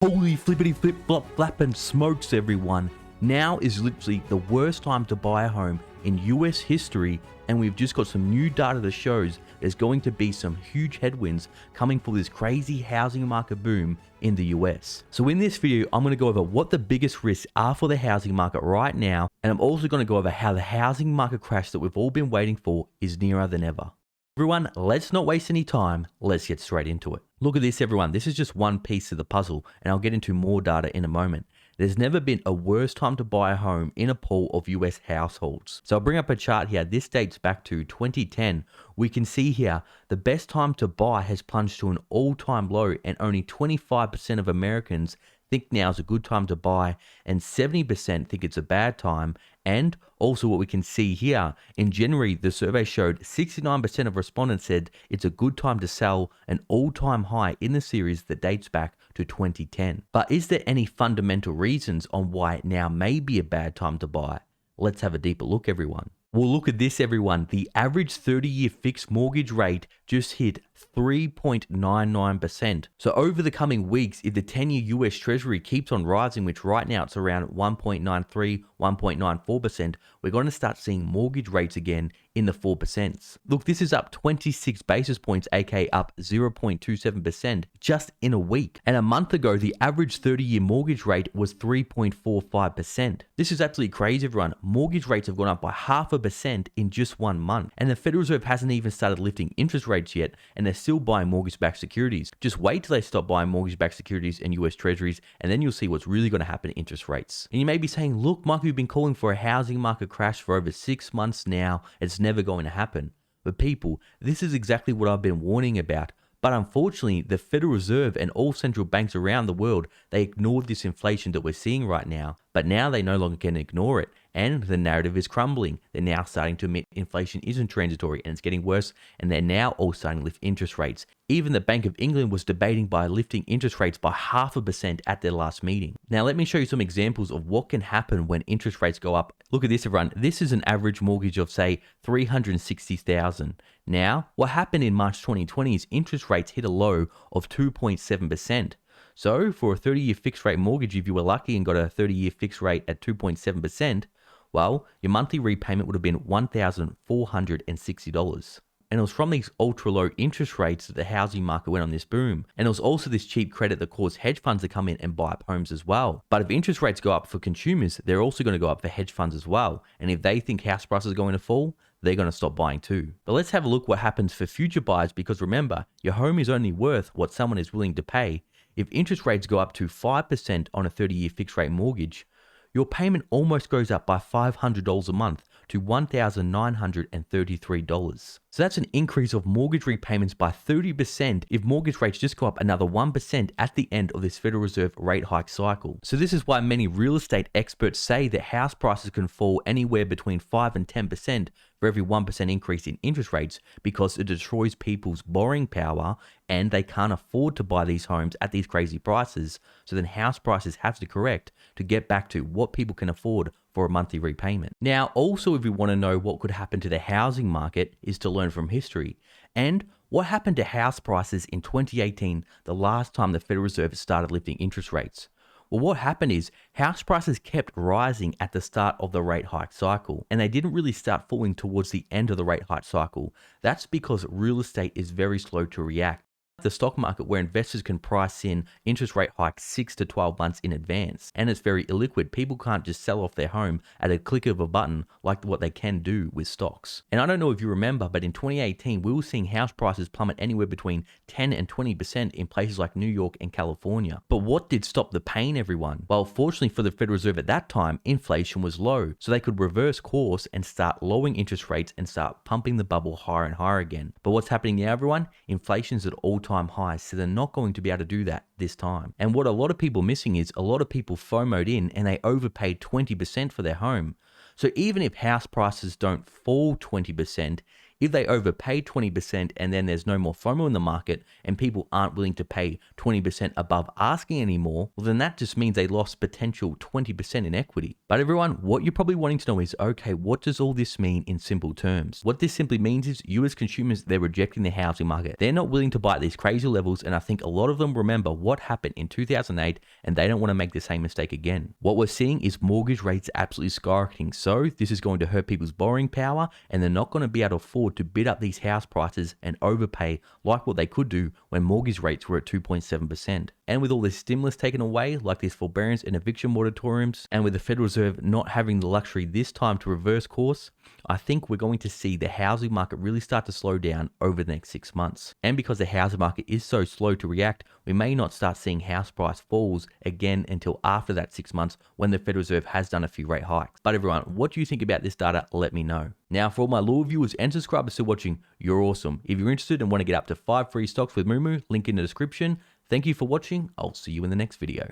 Holy flippity flip flop flappin' smokes, everyone. Now is literally the worst time to buy a home in US history, and we've just got some new data that shows there's going to be some huge headwinds coming for this crazy housing market boom in the US. So in this video, I'm going to go over what the biggest risks are for the housing market right now, and I'm also going to go over how the housing market crash that we've all been waiting for is nearer than ever. Everyone, let's not waste any time. Let's get straight into it. Look at this, everyone. This is just one piece of the puzzle, and I'll get into more data in a moment. There's never been a worse time to buy a home in a pool of US households. So I'll bring up a chart here. This dates back to 2010. We can see here the best time to buy has plunged to an all-time low, and only 25% of Americans think now is a good time to buy, and 70% think it's a bad time. And also what we can see here, in January, the survey showed 69% of respondents said it's a good time to sell, an all-time high in the series that dates back to 2010. But is there any fundamental reasons on why now may be a bad time to buy? Let's have a deeper look, everyone. Well, look at this, everyone. The average 30-year fixed mortgage rate just hit 3.99%. So over the coming weeks, if the 10-year US Treasury keeps on rising, which right now it's around 1.93, 1.94%, we're going to start seeing mortgage rates again in the 4%. Look, this is up 26 basis points, aka up 0.27% just in a week. And a month ago, the average 30-year mortgage rate was 3.45%. This is absolutely crazy, everyone. Mortgage rates have gone up by 0.5% in just 1 month. And the Federal Reserve hasn't even started lifting interest rates yet, and they're still buying mortgage-backed securities. Just wait till they stop buying mortgage-backed securities and US Treasuries, and then you'll see what's really going to happen to interest rates. And you may be saying, look, Mike, we've been calling for a housing market crash for over 6 months now. It's never going to happen. But people, this is exactly what I've been warning about. But unfortunately, the Federal Reserve and all central banks around the world, they ignored this inflation that we're seeing right now. But now they no longer can ignore it, and the narrative is crumbling. They're now starting to admit inflation isn't transitory and it's getting worse, and they're now all starting to lift interest rates. Even the Bank of England was debating by lifting interest rates by 0.5% at their last meeting. Now let me show you some examples of what can happen when interest rates go up. Look at this, everyone. This is an average mortgage of, say, $360,000. Now, what happened in March 2020 is interest rates hit a low of 2.7%. So for a 30-year fixed rate mortgage, if you were lucky and got a 30-year fixed rate at 2.7%, well, your monthly repayment would have been $1,460. And it was from these ultra low interest rates that the housing market went on this boom. And it was also this cheap credit that caused hedge funds to come in and buy up homes as well. But if interest rates go up for consumers, they're also going to go up for hedge funds as well. And if they think house prices are going to fall, they're going to stop buying too. But let's have a look what happens for future buyers, because remember, your home is only worth what someone is willing to pay. If interest rates go up to 5% on a 30-year fixed rate mortgage, your payment almost goes up by $500 a month to $1,933. So that's an increase of mortgage repayments by 30% if mortgage rates just go up another 1% at the end of this Federal Reserve rate hike cycle. So this is why many real estate experts say that house prices can fall anywhere between 5 and 10% for every 1% increase in interest rates, because it destroys people's borrowing power and they can't afford to buy these homes at these crazy prices. So then house prices have to correct to get back to what people can afford for a monthly repayment. Now, also, if we want to know what could happen to the housing market, is to learn from history. And what happened to house prices in 2018, the last time the Federal Reserve started lifting interest rates? Well, what happened is house prices kept rising at the start of the rate hike cycle, and they didn't really start falling towards the end of the rate hike cycle. That's because real estate is very slow to react. The stock market, where investors can price in interest rate hikes 6 to 12 months in advance, and it's very illiquid. People can't just sell off their home at a click of a button like what they can do with stocks. And I don't know if you remember, but in 2018 we were seeing house prices plummet anywhere between 10 and 20% in places like New York and California. But what did stop the pain, everyone? Well, fortunately for the Federal Reserve at that time, inflation was low, so they could reverse course and start lowering interest rates and start pumping the bubble higher and higher again. But what's happening now, everyone? Inflation's at all-time highs, so they're not going to be able to do that this time. And what a lot of people are missing is a lot of people FOMO'd in and they overpaid 20% for their home. So even if house prices don't fall 20%, If they overpay 20% and then there's no more FOMO in the market and people aren't willing to pay 20% above asking anymore, well then that just means they lost potential 20% in equity. But everyone, what you're probably wanting to know is, okay, what does all this mean in simple terms? What this simply means is you as consumers, they're rejecting the housing market. They're not willing to buy at these crazy levels, and I think a lot of them remember what happened in 2008 and they don't want to make the same mistake again. What we're seeing is mortgage rates absolutely skyrocketing, so this is going to hurt people's borrowing power and they're not going to be able to afford to bid up these house prices and overpay like what they could do when mortgage rates were at 2.7%. And with all this stimulus taken away, like these forbearance and eviction moratoriums, and with the Federal Reserve not having the luxury this time to reverse course, I think we're going to see the housing market really start to slow down over the next 6 months. And because the housing market is so slow to react, we may not start seeing house price falls again until after that 6 months when the Federal Reserve has done a few rate hikes. But everyone, what do you think about this data? Let me know. Now, for all my loyal viewers and subscribers still watching, you're awesome. If you're interested and want to get up to 5 free stocks with Moomoo, link in the description. Thank you for watching. I'll see you in the next video.